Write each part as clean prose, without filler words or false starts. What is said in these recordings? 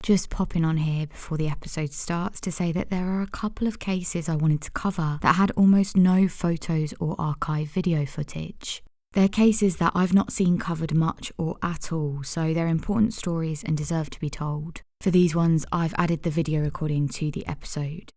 Just popping on here before the episode starts to say that there are a couple of cases I wanted to cover that had almost no photos or archive video footage. They're cases that I've not seen covered much or at all, so they're important stories and deserve to be told. For these ones, I've added the video recording to the episode.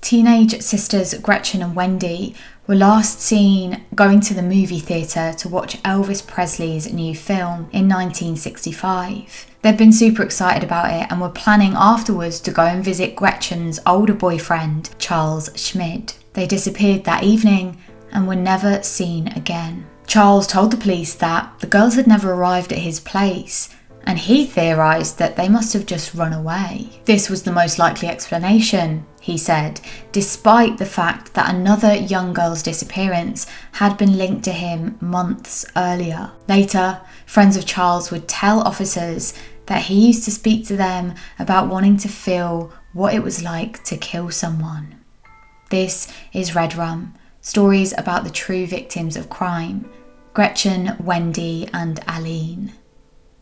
Teenage sisters Gretchen and Wendy were last seen going to the movie theatre to watch Elvis Presley's new film in 1965. They'd been super excited about it and were planning afterwards to go and visit Gretchen's older boyfriend, Charles Schmid. They disappeared that evening and were never seen again. Charles told the police that the girls had never arrived at his place, and he theorised that they must have just run away. This was the most likely explanation, he said, despite the fact that another young girl's disappearance had been linked to him months earlier. Later, friends of Charles would tell officers that he used to speak to them about wanting to feel what it was like to kill someone. This is Red Rum, stories about the true victims of crime, Gretchen, Wendy and Arlene.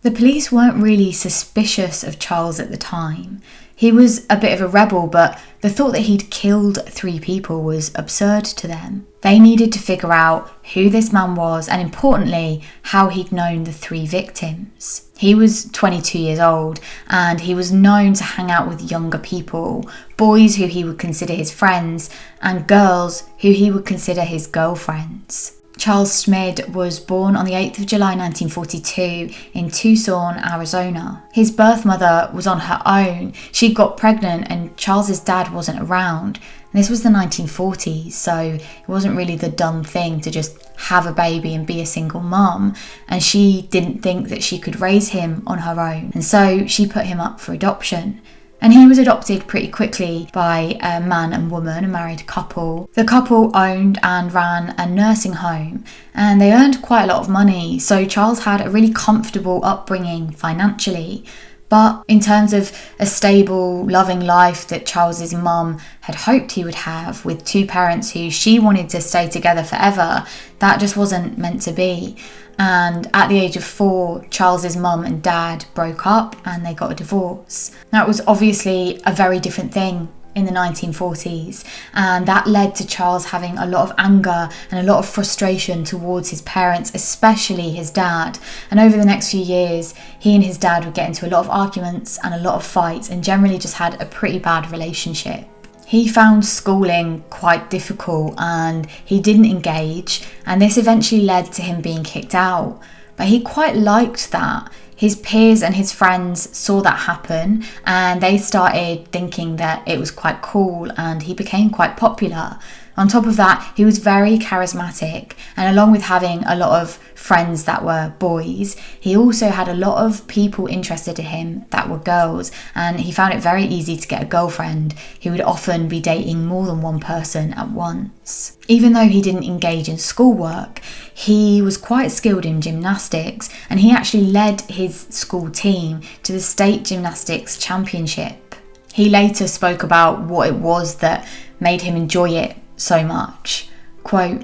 The police weren't really suspicious of Charles at the time. He was a bit of a rebel, but the thought that he'd killed 3 people was absurd to them. They needed to figure out who this man was and, importantly, how he'd known the 3 victims. He was 22 years old and he was known to hang out with younger people, boys who he would consider his friends and girls who he would consider his girlfriends. Charles Schmid was born on the 8th of July 1942 in Tucson, Arizona. His birth mother was on her own. She got pregnant and Charles's dad wasn't around. And this was the 1940s, so it wasn't really the done thing to just have a baby and be a single mum. And she didn't think that she could raise him on her own. And so she put him up for adoption. And he was adopted pretty quickly by a man and woman, a married couple. The couple owned and ran a nursing home and they earned quite a lot of money. So Charles had a really comfortable upbringing financially. But in terms of a stable, loving life that Charles's mum had hoped he would have with 2 parents who she wanted to stay together forever, that just wasn't meant to be. And at the age of 4, Charles's mum and dad broke up and they got a divorce. Now, it was obviously a very different thing in the 1940s, and that led to Charles having a lot of anger and a lot of frustration towards his parents, especially his dad. And over the next few years, he and his dad would get into a lot of arguments and a lot of fights and generally just had a pretty bad relationship. He found schooling quite difficult and he didn't engage, and this eventually led to him being kicked out. But he quite liked that. His peers and his friends saw that happen and they started thinking that it was quite cool and he became quite popular. On top of that, he was very charismatic, and along with having a lot of friends that were boys, he also had a lot of people interested in him that were girls, and he found it very easy to get a girlfriend. He would often be dating more than one person at once. Even though he didn't engage in schoolwork, he was quite skilled in gymnastics, and he actually led his school team to the state gymnastics championship. He later spoke about what it was that made him enjoy it so much. Quote,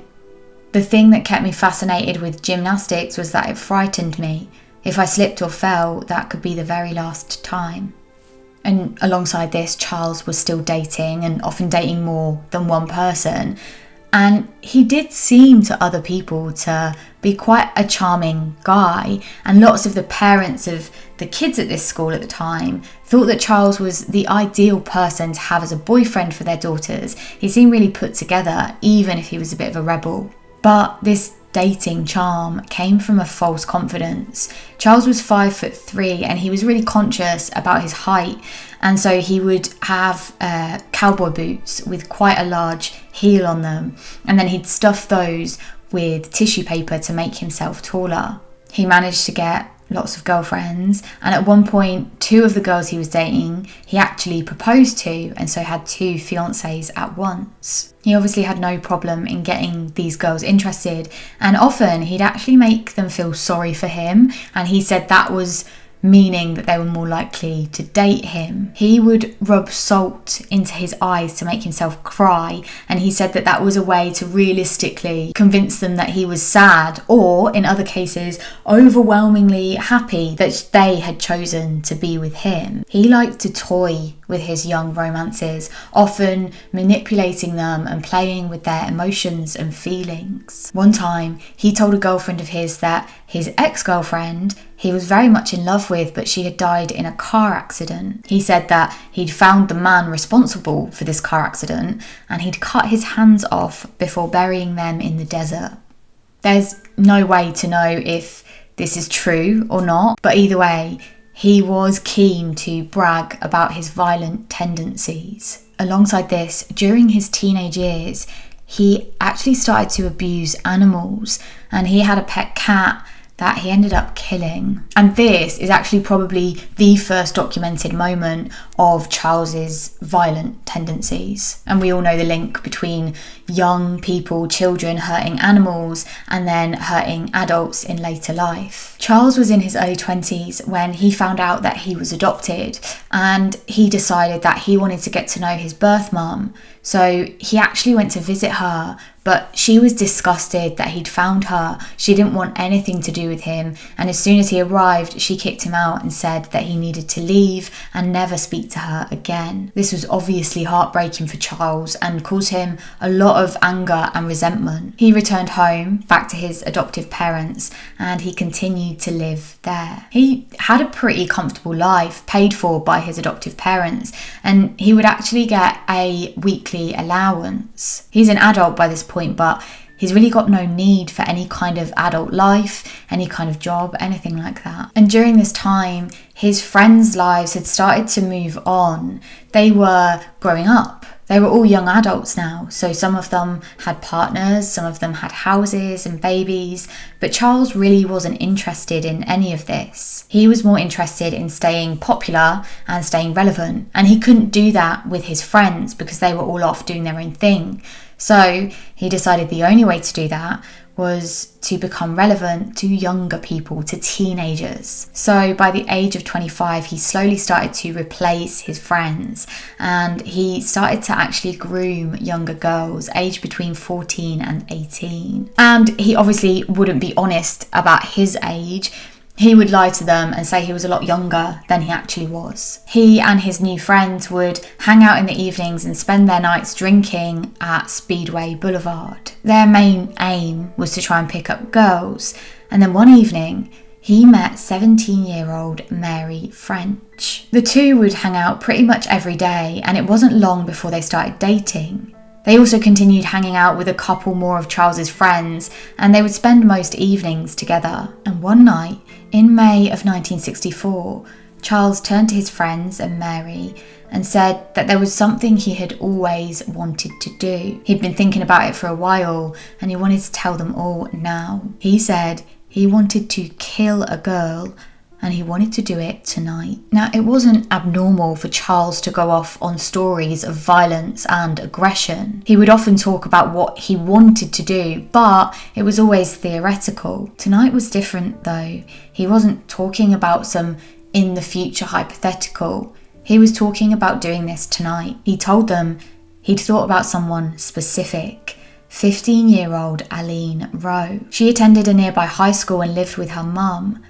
"The thing that kept me fascinated with gymnastics was that it frightened me. If I slipped or fell, that could be the very last time." And alongside this, Charles was still dating and often dating more than one person. And he did seem to other people to be quite a charming guy. And lots of the parents of the kids at this school at the time thought that Charles was the ideal person to have as a boyfriend for their daughters. He seemed really put together, even if he was a bit of a rebel. But this dating charm came from a false confidence. Charles was 5'3" and he was really conscious about his height, and so he would have cowboy boots with quite a large heel on them, and then he'd stuff those with tissue paper to make himself taller. He managed to get lots of girlfriends, and at one point 2 of the girls he was dating he actually proposed to, and so had 2 fiancées at once. He obviously had no problem in getting these girls interested, and often he'd actually make them feel sorry for him, and he said that was meaning that they were more likely to date him. He would rub salt into his eyes to make himself cry, and he said that that was a way to realistically convince them that he was sad, or in other cases, overwhelmingly happy that they had chosen to be with him. He liked to toy with his young romances, often manipulating them and playing with their emotions and feelings. One time, he told a girlfriend of his that his ex-girlfriend he was very much in love with, but she had died in a car accident. He said that he'd found the man responsible for this car accident and he'd cut his hands off before burying them in the desert. There's no way to know if this is true or not, but either way, he was keen to brag about his violent tendencies. Alongside this, during his teenage years, he actually started to abuse animals, and he had a pet cat that he ended up killing. And this is actually probably the first documented moment of Charles's violent tendencies. And we all know the link between young people, children hurting animals and then hurting adults in later life. Charles was in his early 20s when he found out that he was adopted, and he decided that he wanted to get to know his birth mum. So he actually went to visit her, but she was disgusted that he'd found her. She didn't want anything to do with him, and as soon as he arrived, she kicked him out and said that he needed to leave and never speak to her again. This was obviously heartbreaking for Charles and caused him a lot of anger and resentment. He returned home, back to his adoptive parents, and he continued to live there. He had a pretty comfortable life, paid for by his adoptive parents, and he would actually get a weekly allowance. He's an adult by this point, but he's really got no need for any kind of adult life, any kind of job, anything like that. And during this time, his friends' lives had started to move on. They were growing up. They were all young adults now, so some of them had partners, some of them had houses and babies, but Charles really wasn't interested in any of this. He was more interested in staying popular and staying relevant, and he couldn't do that with his friends because they were all off doing their own thing. So he decided the only way to do that was to become relevant to younger people, to teenagers. So by the age of 25, he slowly started to replace his friends, and he started to actually groom younger girls aged between 14 and 18. And he obviously wouldn't be honest about his age. He would lie to them and say he was a lot younger than he actually was. He and his new friends would hang out in the evenings and spend their nights drinking at Speedway Boulevard. Their main aim was to try and pick up girls. And then one evening, he met 17-year-old Mary French. The two would hang out pretty much every day, and it wasn't long before they started dating. They also continued hanging out with a couple more of Charles's friends, and they would spend most evenings together. And one night, in May of 1964, Charles turned to his friends and Mary and said that there was something he had always wanted to do. He'd been thinking about it for a while, and he wanted to tell them all now. He said he wanted to kill a girl, and he wanted to do it tonight. Now, it wasn't abnormal for Charles to go off on stories of violence and aggression. He would often talk about what he wanted to do, but it was always theoretical. Tonight was different though. He wasn't talking about some in the future hypothetical. He was talking about doing this tonight. He told them he'd thought about someone specific. 15-year-old Arlene Rowe. She attended a nearby high school and lived with her mum.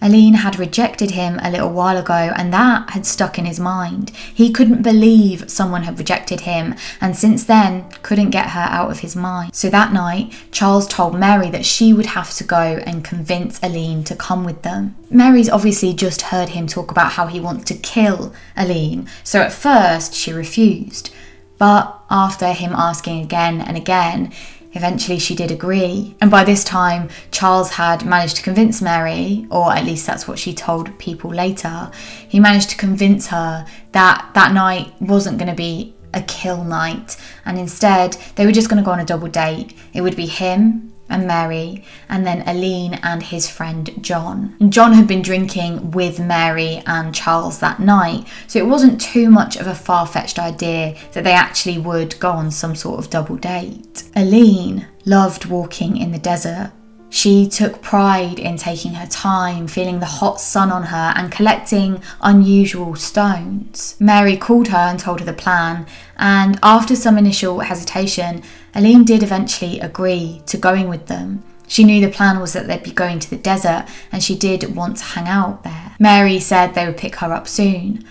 Arlene had rejected him a little while ago, and that had stuck in his mind. He couldn't believe someone had rejected him, and since then couldn't get her out of his mind. So that night, Charles told Mary that she would have to go and convince Arlene to come with them. Mary's obviously just heard him talk about how he wants to kill Arlene, so at first she refused. But after him asking again and again, eventually she did agree. And by this time, Charles had managed to convince Mary, or at least that's what she told people later. He managed to convince her that that night wasn't going to be a kill night, and instead they were just going to go on a double date. It would be him and Mary, and then Arlene and his friend John. And John had been drinking with Mary and Charles that night, so it wasn't too much of a far-fetched idea that they actually would go on some sort of double date. Arlene loved walking in the desert. She took pride in taking her time, feeling the hot sun on her and collecting unusual stones. Mary called her and told her the plan, and after some initial hesitation, Arlene did eventually agree to going with them. She knew the plan was that they'd be going to the desert, and she did want to hang out there. Mary said they would pick her up soon.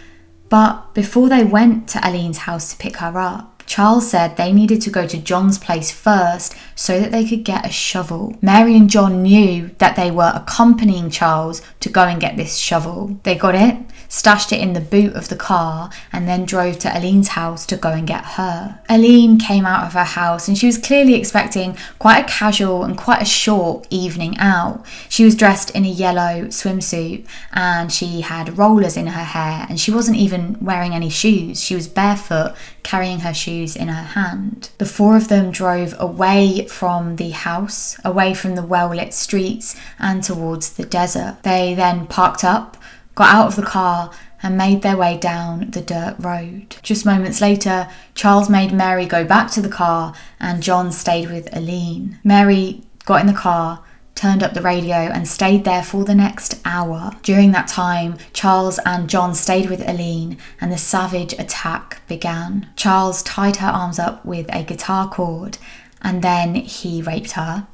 But before they went to Arlene's house to pick her up, Charles said they needed to go to John's place first so that they could get a shovel. Mary and John knew that they were accompanying Charles to go and get this shovel. They got it, stashed it in the boot of the car, and then drove to Arlene's house to go and get her. Arlene came out of her house and she was clearly expecting quite a casual and quite a short evening out. She was dressed in a yellow swimsuit and she had rollers in her hair, and she wasn't even wearing any shoes. She was barefoot, carrying her shoes in her hand. The four of them drove away from the house, away from the well-lit streets and towards the desert. They then parked up, got out of the car and made their way down the dirt road. Just moments later, Charles made Mary go back to the car and John stayed with Arlene. Mary got in the car, turned up the radio and stayed there for the next hour. During that time, Charles and John stayed with Arlene and the savage attack began. Charles tied her arms up with a guitar cord and then he raped her.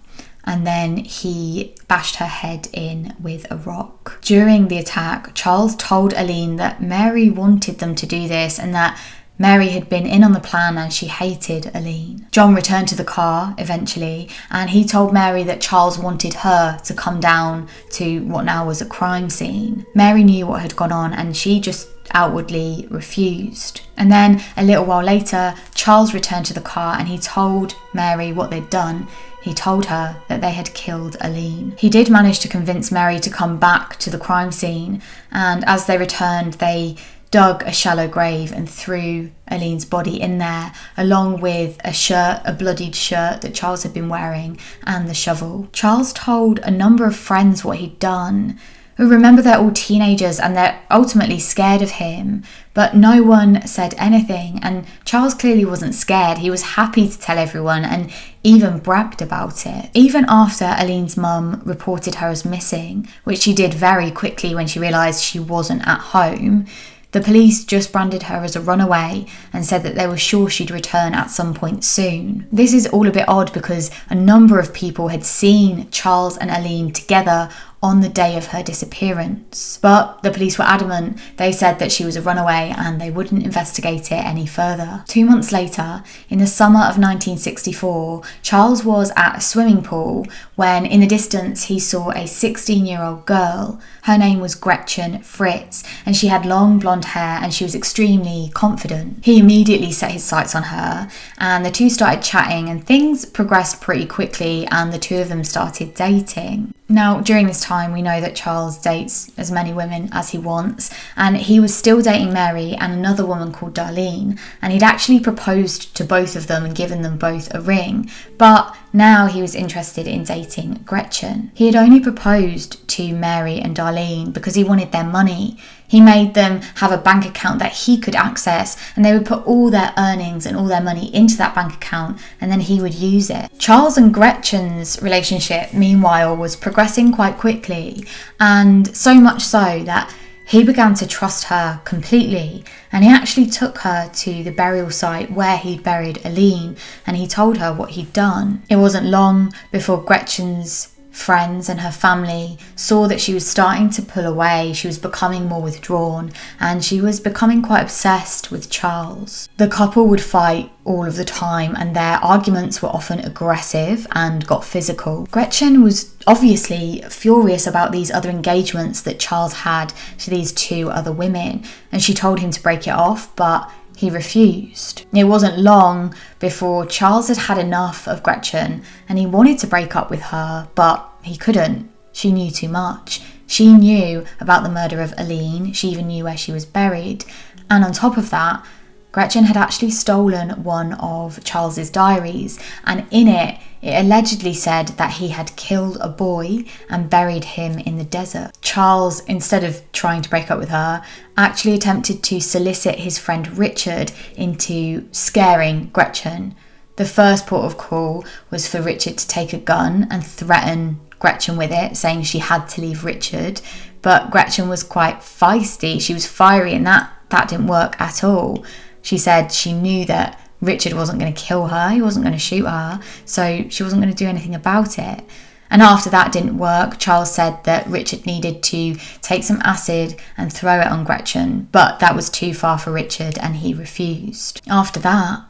And then he bashed her head in with a rock. During the attack, Charles told Arlene that Mary wanted them to do this and that Mary had been in on the plan and she hated Arlene. John returned to the car eventually and he told Mary that Charles wanted her to come down to what now was a crime scene. Mary knew what had gone on and she just outwardly refused. And then a little while later, Charles returned to the car and he told Mary what they'd done. He told her that they had killed Arlene. He did manage to convince Mary to come back to the crime scene, and as they returned, they dug a shallow grave and threw Arlene's body in there, along with a bloodied shirt that Charles had been wearing, and the shovel. Charles told a number of friends what he'd done. Remember, they're all teenagers and they're ultimately scared of him, but no one said anything, and Charles clearly wasn't scared. He was happy to tell everyone and even bragged about it. Even after Arlene's mum reported her as missing, which she did very quickly when she realised she wasn't at home, the police just branded her as a runaway and said that they were sure she'd return at some point soon. This is all a bit odd because a number of people had seen Charles and Arlene together on the day of her disappearance. But the police were adamant. They said that she was a runaway and they wouldn't investigate it any further. 2 months later, in the summer of 1964, Charles was at a swimming pool when in the distance he saw a 16-year-old girl. Her name was Gretchen Fritz and she had long blonde hair and she was extremely confident. He immediately set his sights on her and the two started chatting and things progressed pretty quickly and the two of them started dating. Now, during this time, we know that Charles dates as many women as he wants, and he was still dating Mary and another woman called Arlene, and he'd actually proposed to both of them and given them both a ring, but now he was interested in dating Gretchen. He had only proposed to Mary and Arlene because he wanted their money. He made them have a bank account that he could access and they would put all their earnings and all their money into that bank account and then he would use it. Charles and Gretchen's relationship, meanwhile, was progressing quite quickly, and so much so that he began to trust her completely, and he actually took her to the burial site where he'd buried Arlene and he told her what he'd done. It wasn't long before Gretchen's friends and her family saw that she was starting to pull away. She was becoming more withdrawn and she was becoming quite obsessed with Charles. The couple would fight all of the time and their arguments were often aggressive and got physical. Gretchen was obviously furious about these other engagements that Charles had to these two other women and she told him to break it off, but he refused. It wasn't long before Charles had had enough of Gretchen and he wanted to break up with her, but he couldn't. She knew too much. She knew about the murder of Arlene. She even knew where she was buried. And on top of that, Gretchen had actually stolen one of Charles's diaries, and in it allegedly said that he had killed a boy and buried him in the desert. Charles, instead of trying to break up with her, actually attempted to solicit his friend Richard into scaring Gretchen. The first port of call was for Richard to take a gun and threaten Gretchen with it, saying she had to leave Richard. But Gretchen was quite feisty. She was fiery, and that didn't work at all. She said she knew that Richard wasn't going to kill her, he wasn't going to shoot her, so she wasn't going to do anything about it. And after that didn't work, Charles said that Richard needed to take some acid and throw it on Gretchen, but that was too far for Richard and he refused. After that,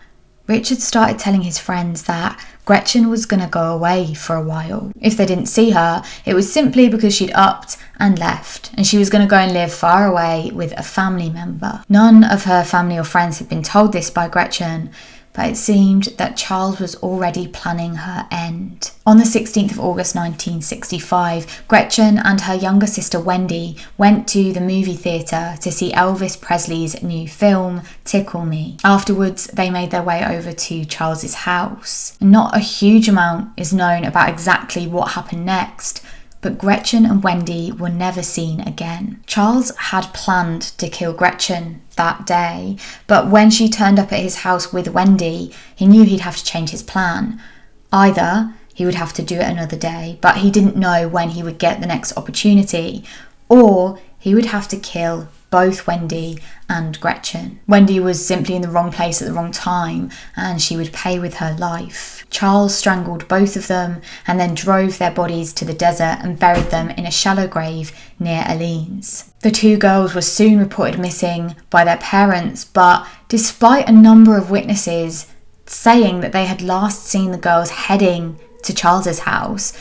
Richard started telling his friends that Gretchen was going to go away for a while. If they didn't see her, it was simply because she'd upped and left, and she was going to go and live far away with a family member. None of her family or friends had been told this by Gretchen, but it seemed that Charles was already planning her end. On the 16th of August 1965, Gretchen and her younger sister Wendy went to the movie theatre to see Elvis Presley's new film, Tickle Me. Afterwards, they made their way over to Charles's house. Not a huge amount is known about exactly what happened next, but Gretchen and Wendy were never seen again. Charles had planned to kill Gretchen that day, but when she turned up at his house with Wendy, he knew he'd have to change his plan. Either he would have to do it another day, but he didn't know when he would get the next opportunity, or he would have to kill both Wendy and Gretchen. Wendy was simply in the wrong place at the wrong time, and she would pay with her life. Charles strangled both of them and then drove their bodies to the desert and buried them in a shallow grave near Arlene's. The two girls were soon reported missing by their parents, but despite a number of witnesses saying that they had last seen the girls heading to Charles's house,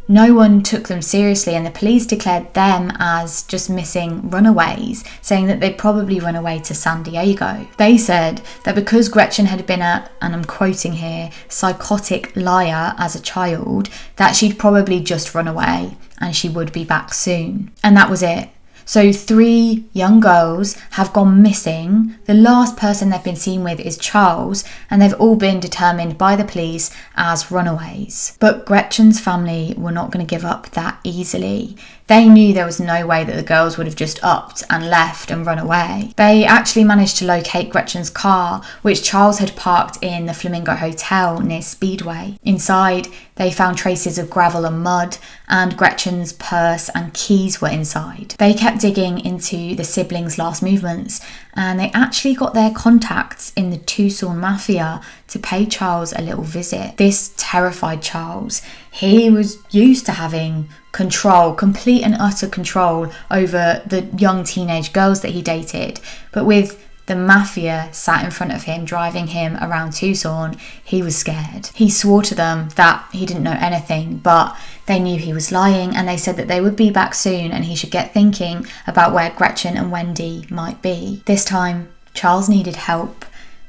no one took them seriously, and the police declared them as just missing runaways, saying that they'd probably run away to San Diego. They said that because Gretchen had been a, and I'm quoting here, psychotic liar as a child, that she'd probably just run away and she would be back soon. And that was it. So 3 young girls have gone missing. The last person they've been seen with is Charles, and they've all been determined by the police as runaways. But Gretchen's family were not going to give up that easily. They knew there was no way that the girls would have just upped and left and run away. They actually managed to locate Gretchen's car, which Charles had parked in the Flamingo Hotel near Speedway. Inside, they found traces of gravel and mud, and Gretchen's purse and keys were inside. They kept digging into the siblings' last movements, and they actually got their contacts in the Tucson Mafia to pay Charles a little visit. This terrified Charles. He was used to having control, complete and utter control over the young teenage girls that he dated, but with the mafia sat in front of him, driving him around Tucson, he was scared. He swore to them that he didn't know anything, but they knew he was lying, and they said that they would be back soon and he should get thinking about where Gretchen and Wendy might be. This time, Charles needed help.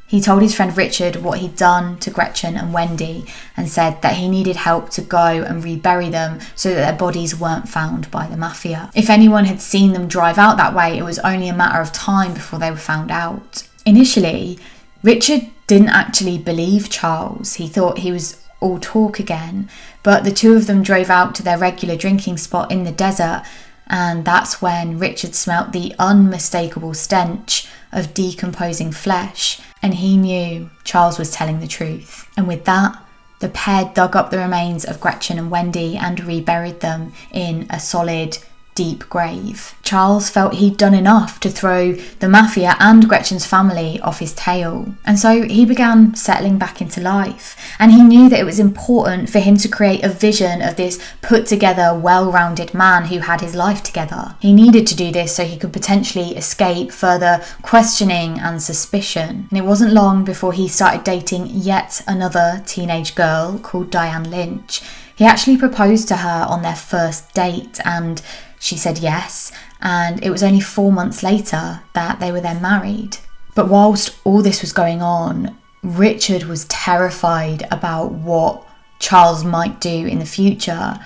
He told his friend Richard what he'd done to Gretchen and Wendy and said that he needed help to go and rebury them so that their bodies weren't found by the mafia. If anyone had seen them drive out that way, it was only a matter of time before they were found out. Initially, Richard didn't actually believe Charles. He thought he was all talk again, but the two of them drove out to their regular drinking spot in the desert, and that's when Richard smelt the unmistakable stench of decomposing flesh, and he knew Charles was telling the truth. And with that, the pair dug up the remains of Gretchen and Wendy and reburied them in a solid, deep grave. Charles felt he'd done enough to throw the mafia and Gretchen's family off his tail, and so he began settling back into life, and he knew that it was important for him to create a vision of this put-together, well-rounded man who had his life together. He needed to do this so he could potentially escape further questioning and suspicion, and it wasn't long before he started dating yet another teenage girl called Diane Lynch. He actually proposed to her on their first date, and she said yes, and it was only 4 months later that they were then married. But whilst all this was going on, Richard was terrified about what Charles might do in the future.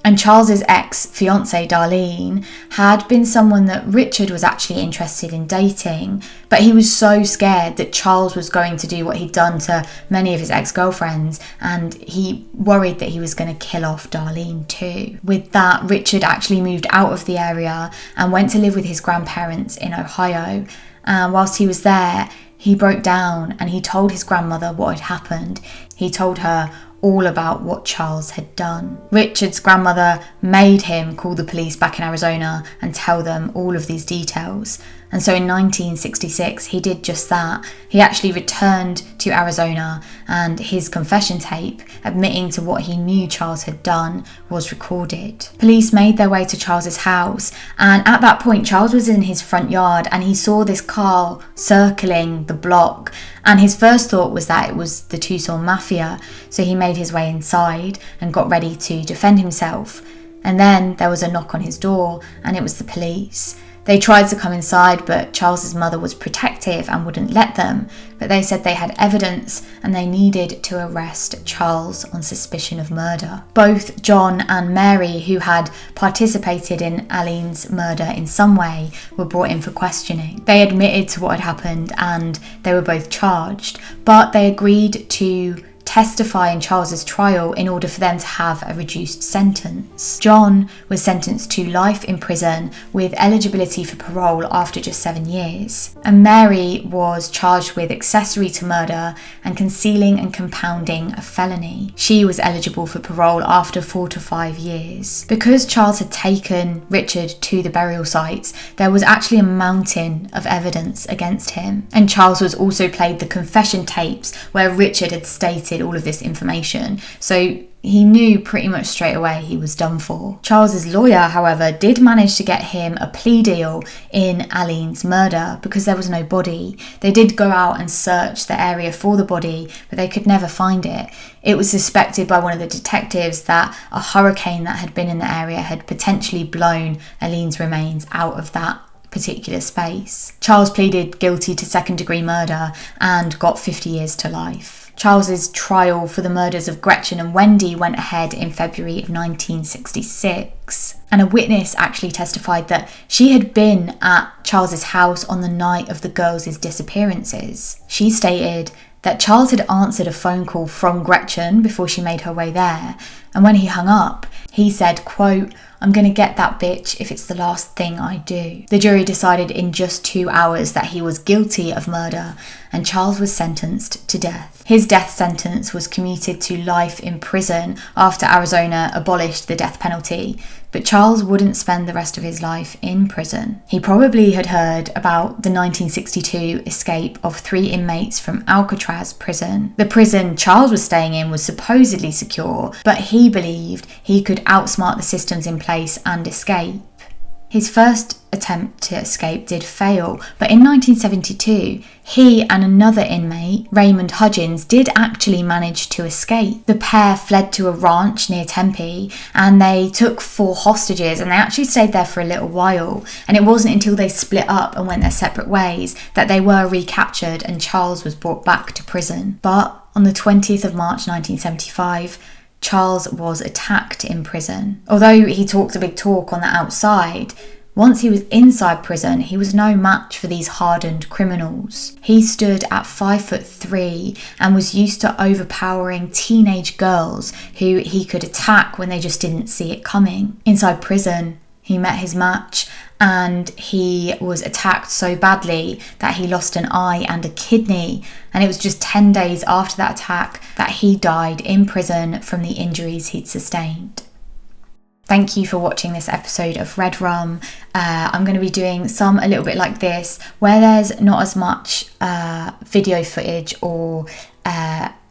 And Charles's ex-fiancée, Darlene, had been someone that Richard was actually interested in dating, but he was so scared that Charles was going to do what he'd done to many of his ex-girlfriends, and he worried that he was going to kill off Darlene too. With that, Richard actually moved out of the area and went to live with his grandparents in Ohio. And whilst he was there, he broke down and he told his grandmother what had happened. He told her all about what Charles had done. Richard's grandmother made him call the police back in Arizona and tell them all of these details. And so in 1966, he did just that. He actually returned to Arizona, and his confession tape, admitting to what he knew Charles had done, was recorded. Police made their way to Charles's house, and at that point, Charles was in his front yard and he saw this car circling the block. And his first thought was that it was the Tucson Mafia, so he made his way inside and got ready to defend himself. And then there was a knock on his door, and it was the police. They tried to come inside, but Charles's mother was protective and wouldn't let them. But they said they had evidence and they needed to arrest Charles on suspicion of murder. Both John and Mary, who had participated in Arlene's murder in some way, were brought in for questioning. They admitted to what had happened and they were both charged, but they agreed to testify in Charles's trial in order for them to have a reduced sentence. John was sentenced to life in prison with eligibility for parole after just 7 years. And Mary was charged with accessory to murder and concealing and compounding a felony. She was eligible for parole after 4 to 5 years. Because Charles had taken Richard to the burial sites, there was actually a mountain of evidence against him. And Charles was also played the confession tapes where Richard had stated all of this information, so he knew pretty much straight away he was done for. Charles's lawyer, however, did manage to get him a plea deal in Arlene's murder because there was no body. They did go out and search the area for the body, but they could never find it. It was suspected by one of the detectives that a hurricane that had been in the area had potentially blown Arlene's remains out of that particular space. Charles pleaded guilty to second-degree murder and got 50 years to life. Charles's trial for the murders of Gretchen and Wendy went ahead in February of 1966, and a witness actually testified that she had been at Charles's house on the night of the girls' disappearances. She stated that Charles had answered a phone call from Gretchen before she made her way there, and when he hung up, he said, quote, "I'm going to get that bitch if it's the last thing I do." The jury decided in just 2 hours that he was guilty of murder, and Charles was sentenced to death. His death sentence was commuted to life in prison after Arizona abolished the death penalty, but Charles wouldn't spend the rest of his life in prison. He probably had heard about the 1962 escape of 3 inmates from Alcatraz prison. The prison Charles was staying in was supposedly secure, but he believed he could outsmart the systems in place and escape. His first attempt to escape did fail, but in 1972, he and another inmate, Raymond Hudgens, did actually manage to escape. The pair fled to a ranch near Tempe, and they took 4 hostages, and they actually stayed there for a little while. And it wasn't until they split up and went their separate ways that they were recaptured and Charles was brought back to prison. But on the 20th of March 1975, Charles was attacked in prison. Although he talked a big talk on the outside, once he was inside prison, he was no match for these hardened criminals. He stood at 5'3" and was used to overpowering teenage girls who he could attack when they just didn't see it coming. Inside prison, he met his match, and he was attacked so badly that he lost an eye and a kidney, and it was just 10 days after that attack that he died in prison from the injuries he'd sustained. Thank you for watching this episode of Red Rum. I'm going to be doing some a little bit like this, where there's not as much video footage or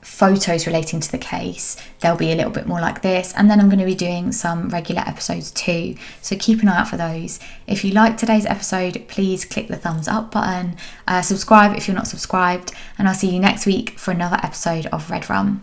photos relating to the case. They'll be a little bit more like this, and then I'm going to be doing some regular episodes too, so keep an eye out for those. If you liked today's episode, please click the thumbs up button, subscribe if you're not subscribed, and I'll see you next week for another episode of Red Rum.